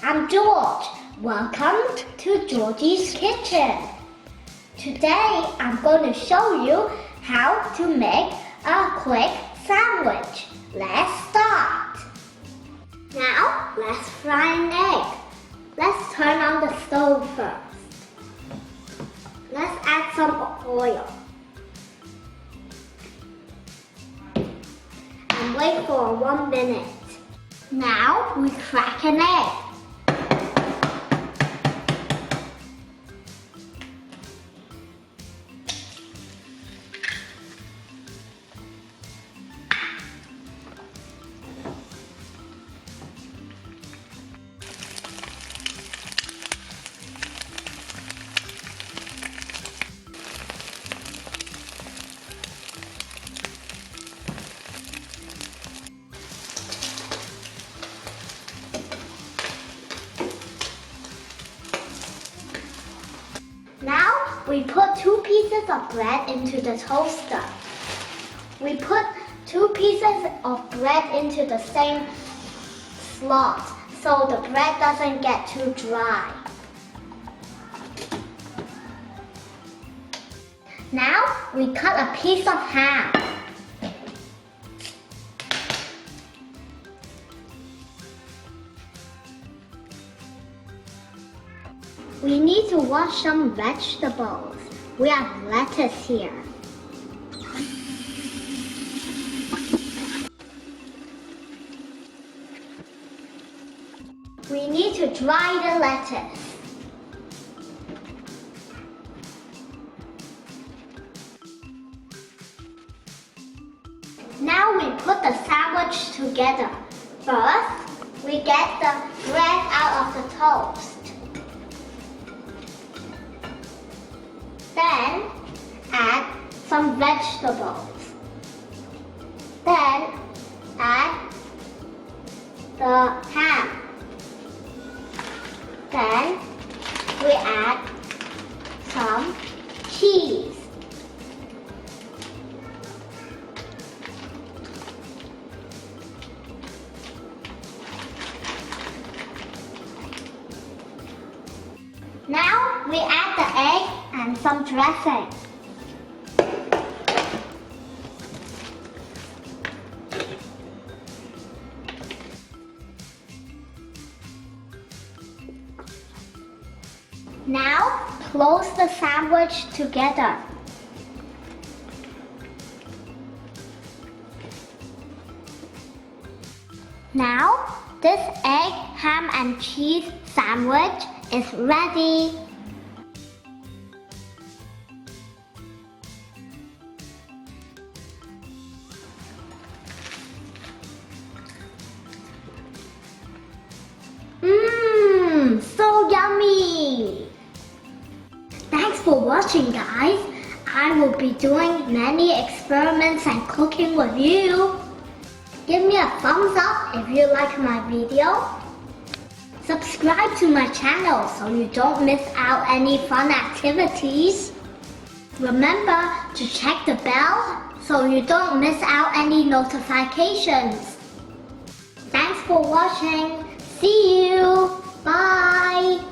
I'm George. Welcome to Georgie's Kitchen. Today I'm going to show you how to make a quick sandwich. Let's start. Now let's fry an egg. Let's turn on the stove first. Let's add some oil. And wait for 1 minute. Now we crack an egg. Now we put 2 pieces of bread into the toaster. We put 2 pieces of bread into the same slot so the bread doesn't get too dry. Now we cut a piece of ham. We need to wash some vegetables. We have lettuce here. We need to dry the lettuce. Now we put the sandwich together. First, we get the bread out of the toast. Then add some vegetables. Then add the ham. Then we add some cheese. Now we add the egg and some dressing. Now close the sandwich together. Now this egg, ham and cheese sandwich is ready. So yummy! Thanks for watching, guys. I will be doing many experiments and cooking with you. Give me a thumbs up if you like my video. Subscribe to my channel so you don't miss out any fun activities. Remember to check the bell so you don't miss out any notifications. Thanks for watching. See you. Bye.